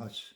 much.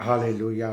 Hallelujah.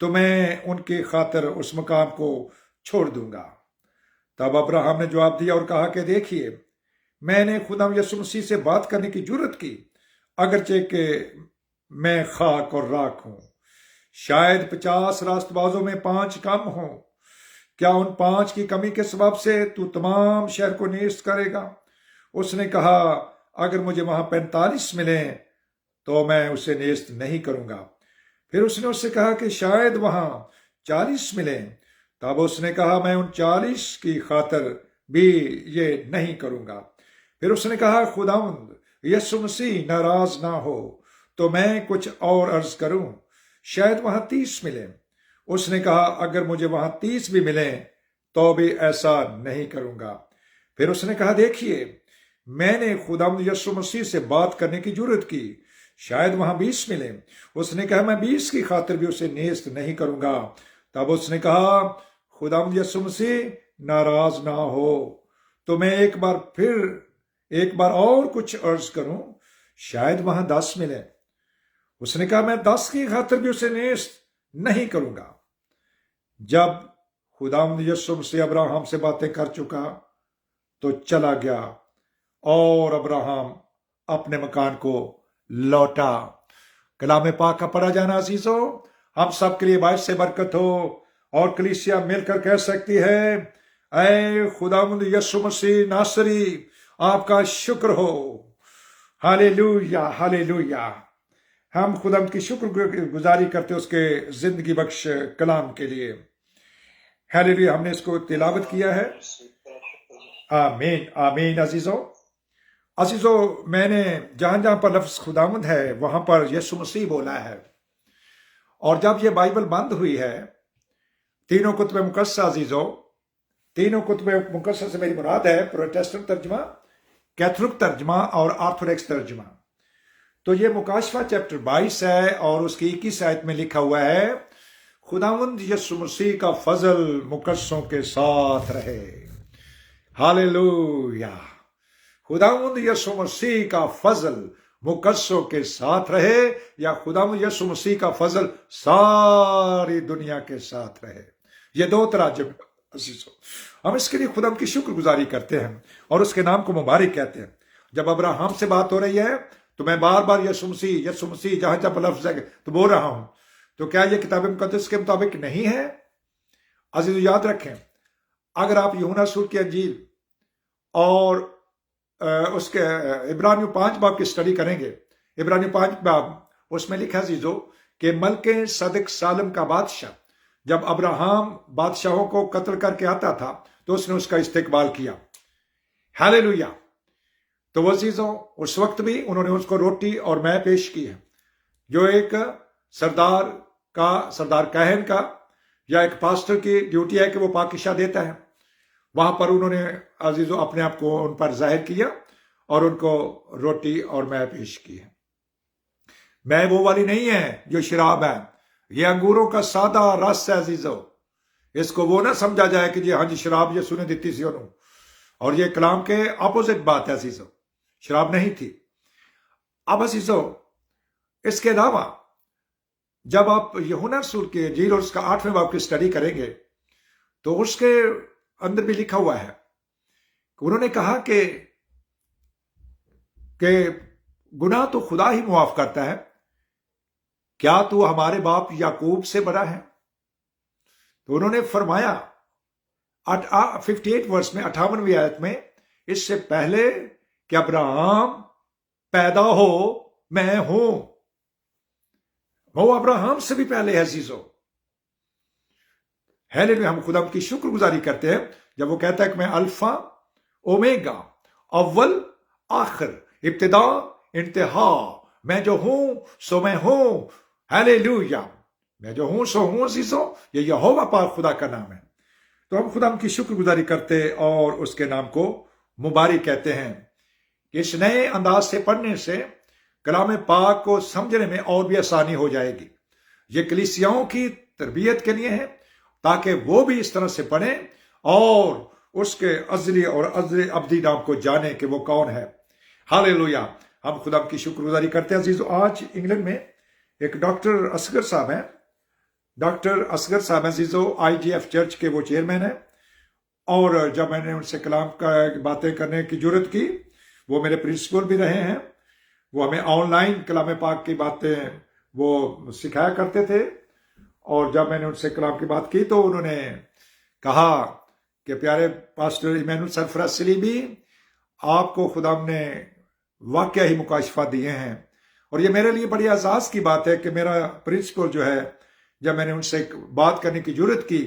تو میں ان کی خاطر اس مقام کو چھوڑ دوں گا۔ تب ابراہم نے جواب دیا اور کہا کہ دیکھیے، میں نے خدا یسوع مسیح سے بات کرنے کی جرت کی، اگرچہ کہ میں خاک اور راکھ ہوں۔ شاید 50 راست بازوں میں 5 کم ہوں۔ کیا ان 5 کی کمی کے سبب سے تو تمام شہر کو نیست کرے گا؟ اس نے کہا، اگر مجھے وہاں 45 ملیں تو میں اسے نیست نہیں کروں گا۔ پھر اس نے اس سے کہا کہ شاید وہاں 40 ملیں۔ تب اس نے کہا، میں ان 40 کی خاطر بھی یہ نہیں کروں گا۔ پھر اس نے کہا، خداوند یسوع مسیح ناراض نہ ہو تو میں کچھ اور عرض کروں، شاید وہاں 30 ملیں۔ اس نے کہا، اگر مجھے وہاں 30 بھی ملیں تو بھی ایسا نہیں کروں گا۔ پھر اس نے کہا، دیکھیے، میں نے خداوند یسوع مسیح سے بات کرنے کی جرت کی، شاید وہاں 20 ملیں۔ اس نے کہا، میں 20 کی خاطر بھی اسے نیست نہیں کروں گا۔ تب اس نے کہا، خداوند یسوع مسیح ناراض نہ ہو تو میں ایک بار اور کچھ عرض کروں، شاید وہاں 10 ملیں۔ اس نے کہا، میں 10 کی خاطر بھی اسے نیست نہیں کروں گا۔ جب خداوند یسوع مسیح ابراہم سے باتیں کر چکا تو چلا گیا اور ابراہم اپنے مکان کو لوٹا۔ کلام پاک کا پڑھا جانا عزیزو ہم سب کے لیے باعث سے برکت ہو، اور کلیسیا مل کر کہہ سکتی ہے، اے خداوند یسوع مسیح ناصری، آپ کا شکر ہو۔ ہالےلویا، ہالےلویا۔ ہم خداوند کی شکر گزاری کرتے اس کے زندگی بخش کلام کے لیے۔ ہالےلویا، ہم نے اس کو تلاوت کیا ہے۔ آمین، آمین۔ عزیزو، میں نے جہاں جہاں پر لفظ خداوند ہے وہاں پر یسوع مسیح بولا ہے، اور جب یہ بائبل بند ہوئی ہے، تینوں کتب مقدسہ عزیزو، تینوں کتب مقدسہ سے میری مراد ہے پروٹسٹنٹ ترجمہ، کیتھولک ترجمہ اور آرتھوڈکس ترجمہ۔ تو یہ مکاشفہ چیپٹر 22 ہے اور اس کی 21 آیت میں لکھا ہوا ہے، خداوند یسوع مسیح کا فضل مقدسوں کے ساتھ رہے۔ ہالےلویا، خداوند یسوع مسیح کا فضل مقدسوں کے ساتھ رہے، یا خداوند یسوع مسیح کا فضل ساری دنیا کے ساتھ رہے۔ یہ دو تراجم عزیزو، ہم اس کے لیے خدا کی شکر گزاری کرتے ہیں اور اس کے نام کو مبارک کہتے ہیں۔ جب ابراہم سے بات ہو رہی ہے تو میں بار بار یسوع مسیح جہاں جہاں لفظ ہے تو بول رہا ہوں، تو کیا یہ کتاب مقدس کے مطابق نہیں ہے؟ عزیزو یاد رکھیں، اگر آپ یوحنا رسول کی انجیل اور اس کے عبرانیوں 5 باب کی سٹڈی کریں گے، عبرانیوں 5 باب، اس میں لکھا عزیزو کہ ملک صدق سالم کا بادشاہ جب ابراہم بادشاہوں کو قتل کر کے آتا تھا تو اس نے اس کا استقبال کیا۔ ہالےلویا۔ تو وہ عزیزوں اس وقت بھی انہوں نے اس کو روٹی اور میں پیش کی ہے، جو ایک سردار کاہن کا یا ایک پاسٹر کی ڈیوٹی ہے کہ وہ پاکشاہ دیتا ہے۔ وہاں پر انہوں نے عزیزوں اپنے آپ کو ان پر ظاہر کیا اور ان کو روٹی اور میں پیش کی ہے۔ میں وہ والی نہیں ہے جو شراب ہے، یہ انگوروں کا سادہ رس ہے عزیزو۔ اس کو وہ نہ سمجھا جائے کہ ہاں جی شراب یسوع نے دیتی سی انہوں، اور یہ کلام کے اپوزٹ بات ہے عزیزو، شراب نہیں تھی۔ اب عزیزو اس کے علاوہ جب آپ یوحنا رسول کے انجیل اور اس کا 8ویں باب کی سٹڈی کریں گے تو اس کے اندر بھی لکھا ہوا ہے کہ انہوں نے کہا کہ گناہ تو خدا ہی معاف کرتا ہے، کیا تو ہمارے باپ یعقوب سے بڑا ہے؟ تو انہوں نے فرمایا 58 ورس میں، 58ویں آیت میں، اس سے پہلے کہ ابراہم پیدا ہو میں ہوں۔ وہ ابراہم سے بھی پہلے ہے عزیزو۔ ہالےلویا، ہم خدا کی شکر گزاری کرتے ہیں جب وہ کہتا ہے کہ میں الفا اومیگا، اول آخر، ابتدا انتہا، میں جو ہوں سو میں ہوں۔ ہالےلویا، میں جو ہوں سو ہوں عزیزو، یہ یہوہ پاک خدا کا نام ہے۔ تو ہم خدا کی شکر گزاری کرتے اور اس کے نام کو مبارک کہتے ہیں۔ اس نئے انداز سے پڑھنے سے کلام پاک کو سمجھنے میں اور بھی آسانی ہو جائے گی۔ یہ کلیسیاؤں کی تربیت کے لیے ہے تاکہ وہ بھی اس طرح سے پڑھیں اور اس کے ازلی اور ابدی نام کو جانیں کہ وہ کون ہے۔ ہالےلویا، ہم خدا کی شکر گزاری کرتے ہیں عزیزو۔ آج انگلینڈ میں ایک ڈاکٹر اصغر صاحب ہیں، ڈاکٹر اصغر صاحب عزیزو IGF چرچ کے وہ چیئرمین ہیں، اور جب میں نے ان سے کلام کا باتیں کرنے کی جرت کی، وہ میرے پرنسپل بھی رہے ہیں، وہ ہمیں آن لائن کلام پاک کی باتیں وہ سکھایا کرتے تھے، اور جب میں نے ان سے کلام کی بات کی تو انہوں نے کہا کہ پیارے پاسٹر ایمینول سرفراز سلیبی، آپ کو خدا نے واقعہ ہی مکاشفہ دیے ہیں، اور یہ میرے لیے بڑی اعزاز کی بات ہے کہ میرا پرنسپل جو ہے، جب میں نے ان سے بات کرنے کی جرت کی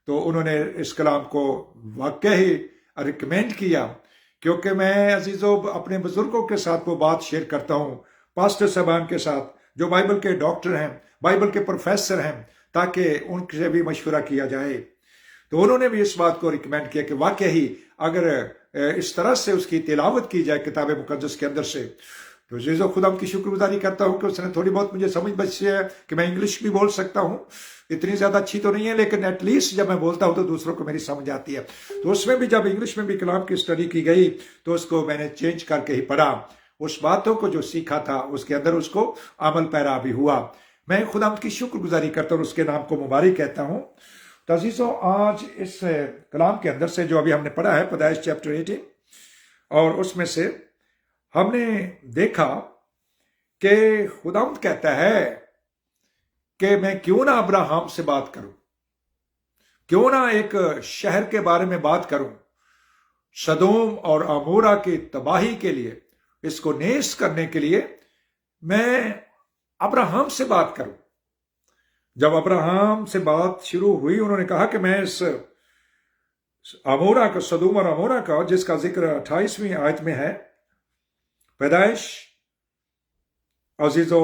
تو انہوں نے اس کلام کو واقعہ ہی ریکمینڈ کیا، کیونکہ میں عزیزو اپنے بزرگوں کے ساتھ وہ بات شیئر کرتا ہوں، پاسٹر صاحبان کے ساتھ جو بائبل کے ڈاکٹر ہیں، بائبل کے پروفیسر ہیں، تاکہ ان سے بھی مشورہ کیا جائے۔ تو انہوں نے بھی اس بات کو ریکمینڈ کیا کہ واقعہ ہی اگر اس طرح سے اس کی تلاوت کی جائے کتاب مقدس کے اندر سے، تو عزیزو خدا کی شکر گزاری کرتا ہوں کہ اس نے تھوڑی بہت مجھے سمجھ بچی ہے کہ میں انگلش بھی بول سکتا ہوں، اتنی زیادہ اچھی تو نہیں ہے لیکن ایٹ لیسٹ جب میں بولتا ہوں تو دوسروں کو میری سمجھ آتی ہے۔ تو اس میں بھی جب انگلش میں بھی کلام کی اسٹڈی کی گئی تو اس کو میں نے چینج کر کے ہی پڑھا، اس باتوں کو جو سیکھا تھا اس کے اندر اس کو عمل پیرا بھی ہوا۔ میں خدا کی شکر گزاری کرتا ہوں، اس کے نام کو مبارک کہتا ہوں۔ تو عزیزو آج اس کلام کے اندر سے جو ابھی ہم نے پڑھا ہے پیدائش چیپٹر 18، اور اس میں سے ہم نے دیکھا کہ خداوند کہتا ہے کہ میں کیوں نہ ابراہیم سے بات کروں، کیوں نہ ایک شہر کے بارے میں بات کروں، سدوم اور عمورہ کی تباہی کے لیے، اس کو نیست کرنے کے لیے میں ابراہیم سے بات کروں۔ جب ابراہیم سے بات شروع ہوئی، انہوں نے کہا کہ میں اس عمورہ کا، سدوم اور عمورہ کا، جس کا ذکر 28ویں آیت میں ہے، پیدائش عزیزو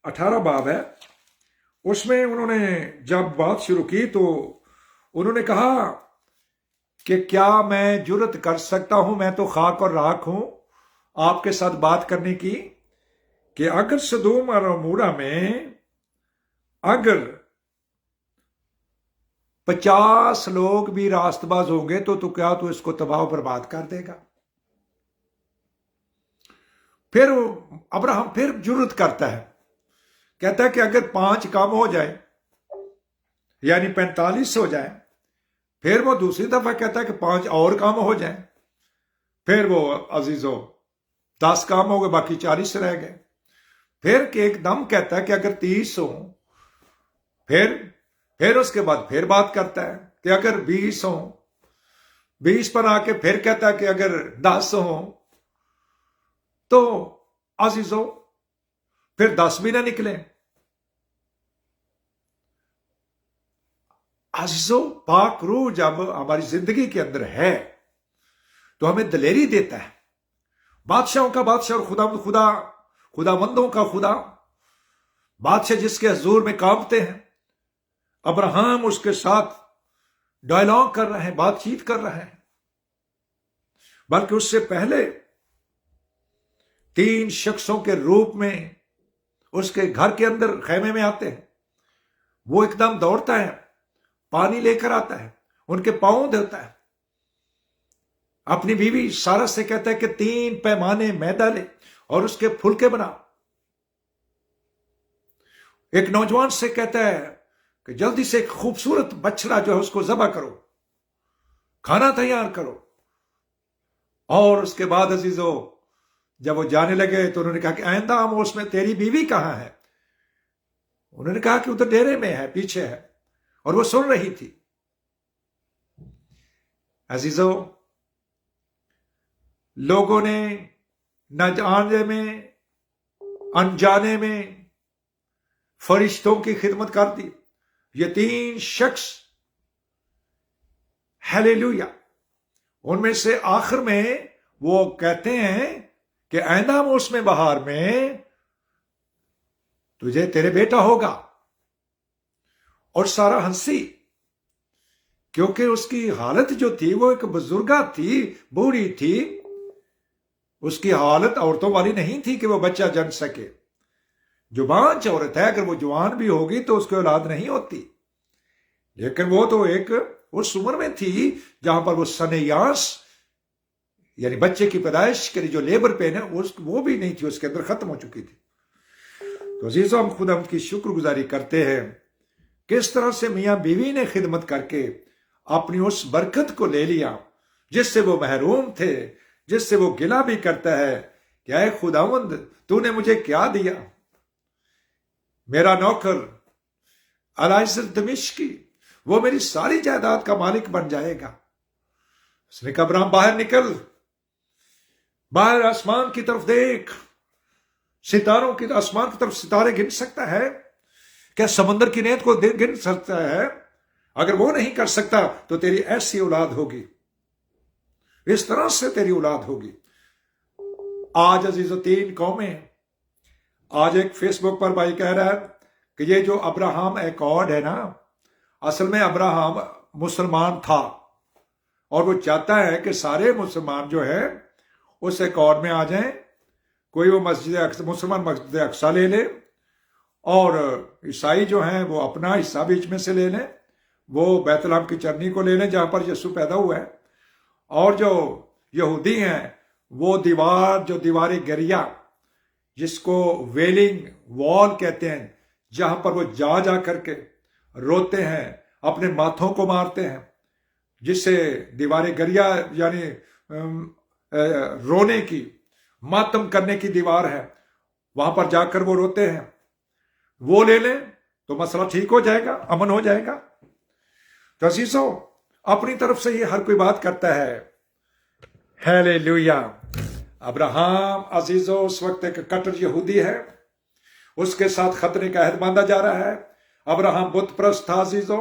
18 باب ہے، اس میں انہوں نے جب بات شروع کی تو انہوں نے کہا کہ کیا میں جرت کر سکتا ہوں، میں تو خاک اور راکھ ہوں، آپ کے ساتھ بات کرنے کی، کہ اگر سدوم اور عمورہ میں اگر 50 لوگ بھی راست باز ہوں گے تو کیا تو اس کو تباہ و برباد کر دے گا؟ پھر ابراہیم پھر جرت کرتا ہے، کہتا ہے کہ اگر 5 کم ہو جائے یعنی 45 ہو جائے، پھر وہ دوسری دفعہ کہتا ہے کہ 5 اور کم ہو جائیں، پھر وہ عزیزو 10 کام ہو گئے، باقی 40 رہ گئے، پھر کہ ایک دم کہتا ہے کہ اگر 30 ہوں، پھر اس کے بعد پھر بات کرتا ہے کہ اگر 20 ہوں، 20 پر آ کے پھر کہتا ہے کہ اگر 10 ہوں، تو عزیزو پھر 10 بھی نہ نکلے۔ عزیزو پاک روح جب ہماری زندگی کے اندر ہے تو ہمیں دلیری دیتا ہے، بادشاہوں کا بادشاہ اور خدا مندوں کا خدا، بادشاہ جس کے حضور میں کانپتے ہیں۔ ابراہیم اس کے ساتھ ڈائلاگ کر رہے ہیں، بات چیت کر رہے ہیں، بلکہ اس سے پہلے 3 شخصوں کے روپ میں اس کے گھر کے اندر خیمے میں آتے ہیں۔ وہ ایک دم دوڑتا ہے، پانی لے کر آتا ہے، ان کے پاؤں دھوتا ہے، اپنی بیوی سارہ سے کہتا ہے کہ 3 پیمانے میدا لے اور اس کے پھلکے بنا۔ ایک نوجوان سے کہتا ہے کہ جلدی سے ایک خوبصورت بچڑا جو ہے اس کو ذبح کرو، کھانا تیار کرو۔ اور اس کے بعد عزیزو جب وہ جانے لگے تو انہوں نے کہا کہ آئندہ آموس میں تیری بیوی کہاں ہے؟ انہوں نے کہا کہ ادھر ڈیرے میں ہے، پیچھے ہے، اور وہ سن رہی تھی۔ عزیزو لوگوں نے نہ جانے میں انجانے میں فرشتوں کی خدمت کر دی۔ یہ 3 شخص ہیلیلویا، ان میں سے آخر میں وہ کہتے ہیں کہ آئندہ موسم بہار میں تجھے تیرے بیٹا ہوگا۔ اور سارا ہنسی، کیونکہ اس کی حالت جو تھی وہ ایک بزرگہ تھی، بوڑھی تھی، اس کی حالت عورتوں والی نہیں تھی کہ وہ بچہ جن سکے۔ جوان عورت ہے، اگر وہ جوان بھی ہوگی تو اس کی اولاد نہیں ہوتی، لیکن وہ تو ایک اس عمر میں تھی جہاں پر وہ سنیاس یعنی بچے کی پیدائش کے لیے جو لیبر پین ہے وہ بھی نہیں تھی، اس کے اندر ختم ہو چکی تھی۔ تو عزیزو ہم خدا کی شکر گزاری کرتے ہیں کس طرح سے میاں بیوی نے خدمت کر کے اپنی اس برکت کو لے لیا جس سے وہ محروم تھے، جس سے وہ گلہ بھی کرتا ہے کہ اے خداوند تو نے مجھے کیا دیا؟ میرا نوکر الائزر دمشقی وہ میری ساری جائیداد کا مالک بن جائے گا۔ اس نے کہا ابراہیم باہر نکل، باہر آسمان کی طرف دیکھ، ستاروں کی آسمان کی طرف ستارے گن سکتا ہے کیا؟ سمندر کی نیت کو گن سکتا ہے؟ اگر وہ نہیں کر سکتا تو تیری ایسی اولاد ہوگی، اس طرح سے تیری اولاد ہوگی۔ آج عزیزو 3 قومیں، آج ایک فیس بک پر بھائی کہہ رہا ہے کہ یہ جو ابراہم ایکارڈ ہے نا، اصل میں ابراہم مسلمان تھا اور وہ چاہتا ہے کہ سارے مسلمان جو ہے اس ایکارڈ میں آ جائیں، کوئی وہ مسلمان مسجد اقصی لے لے اور عیسائی جو ہیں وہ اپنا حصہ بیچ میں سے لے لیں، وہ بیت لحم کی چرنی کو لے لیں جہاں پر یسوع پیدا ہوا ہے، اور جو یہودی ہیں وہ دیوار گریا جس کو ویلنگ وال کہتے ہیں، جہاں پر وہ جا کر کے روتے ہیں، اپنے ماتھوں کو مارتے ہیں، جس سے دیوار گریا یعنی رونے کی، ماتم کرنے کی دیوار ہے، وہاں پر جا کر وہ روتے ہیں، وہ لے لیں تو مسئلہ ٹھیک ہو جائے گا، امن ہو جائے گا۔ تو عزیزو اپنی طرف سے یہ ہر کوئی بات کرتا ہے۔ ہیلیلویا۔ ابراہم عزیزو اس وقت ایک کٹر یہودی ہے، اس کے ساتھ خطرے کا عہد باندھا جا رہا ہے۔ ابراہم بت پرست تھا عزیزو،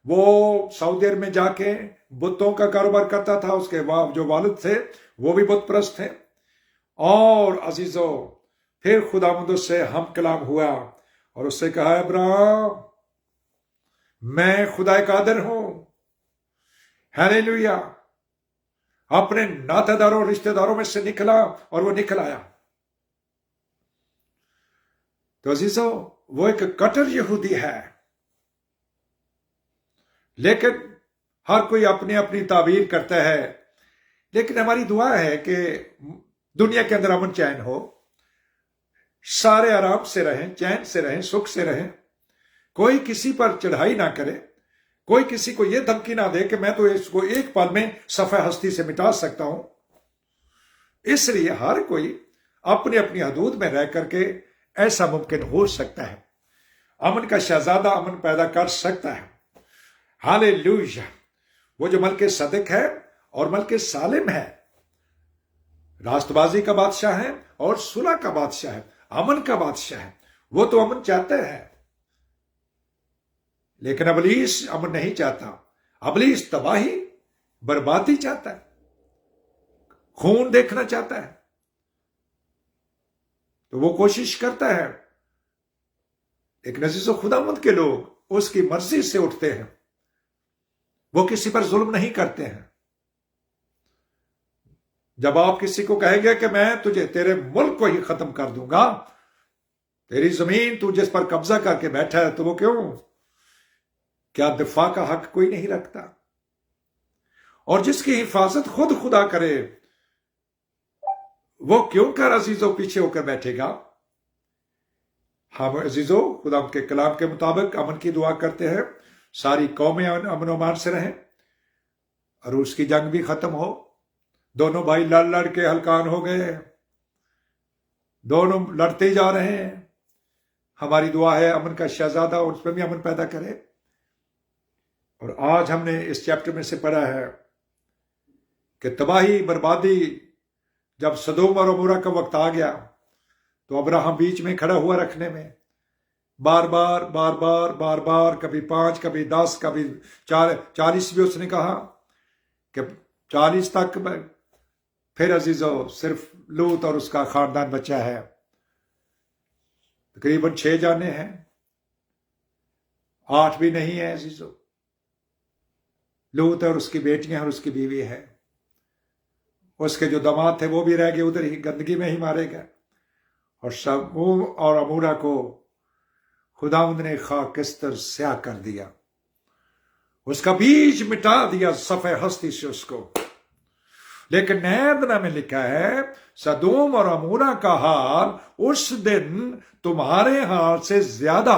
وہ سعودی عرب میں جا کے بتوں کا کاروبار کرتا تھا، اس کے جو والد تھے وہ بھی بت پرست تھے۔ اور عزیزو پھر خداوند اس سے ہم کلام ہوا اور اس سے کہا ابراہم میں خدا قادر ہوں، ہیلیلویا، اپنے ناطے داروں رشتہ داروں میں سے نکلا اور وہ نکل آیا۔ تو عزیزو وہ ایک کٹر یہودی ہے، لیکن ہر کوئی اپنی اپنی تعبیر کرتا ہے، لیکن ہماری دعا ہے کہ دنیا کے اندر امن چین ہو، سارے آرام سے رہیں، چین سے رہیں، سکھ سے رہیں، کوئی کسی پر چڑھائی نہ کرے، کوئی کسی کو یہ دھمکی نہ دے کہ میں تو اس کو ایک پل میں صفحہ ہستی سے مٹا سکتا ہوں۔ اس لیے ہر کوئی اپنی اپنی حدود میں رہ کر کے ایسا ممکن ہو سکتا ہے، امن کا شہزادہ امن پیدا کر سکتا ہے۔ ہالےلویا۔ وہ جو ملک صدق ہے اور ملک سالم ہے، راست بازی کا بادشاہ ہے اور صلح کا بادشاہ ہے، امن کا بادشاہ ہے، وہ تو امن چاہتا ہے، لیکن ابلیس امن نہیں چاہتا۔ ابلیس تباہی، بربادی چاہتا ہے، خون دیکھنا چاہتا ہے، تو وہ کوشش کرتا ہے، لیکن عزیزو خداوند کے لوگ اس کی مرضی سے اٹھتے ہیں، وہ کسی پر ظلم نہیں کرتے ہیں۔ جب آپ کسی کو کہیں گے کہ میں تجھے تیرے ملک کو ہی ختم کر دوں گا، تیری زمین تو جس پر قبضہ کر کے بیٹھا ہے، تو وہ کیوں؟ کیا دفاع کا حق کوئی نہیں رکھتا؟ اور جس کی حفاظت خود خدا کرے، وہ کیوں کر عزیزو پیچھے ہو کر بیٹھے گا؟ ہم عزیزو خدا کے کلام کے مطابق امن کی دعا کرتے ہیں، ساری قومیں امن و امان سے رہیں، روس کی جنگ بھی ختم ہو، دونوں بھائی لڑ کے ہلکان ہو گئے، دونوں لڑتے جا رہے ہیں۔ ہماری دعا ہے امن کا شہزادہ اس پہ بھی امن پیدا کرے۔ اور آج ہم نے اس چیپٹر میں سے پڑھا ہے کہ تباہی بربادی، جب سدوم اور عمورہ کا وقت آ گیا تو ابراہم بیچ میں کھڑا ہوا رکھنے میں، بار بار کبھی 5 کبھی 10 کبھی 40 بھی اس نے کہا کہ 40 تک۔ پھر عزیزو صرف لوط اور اس کا خاندان بچا ہے، تقریباً 6 جانے ہیں، 8 بھی نہیں ہیں عزیزو۔ لوط اور اس کی بیٹیاں اور اس کی بیوی ہے، اس کے جو داماد تھے وہ بھی رہ گئے ادھر ہی، گندگی میں ہی مارے گئے، اور سدوم اور عمورہ کو خداوند نے خاکستر سیاہ کر دیا، اس کا بیج مٹا دیا صفحہ ہستی سے اس کو۔ لیکن نئے عہد میں لکھا ہے سدوم اور عمورہ کا حال اس دن تمہارے حال سے زیادہ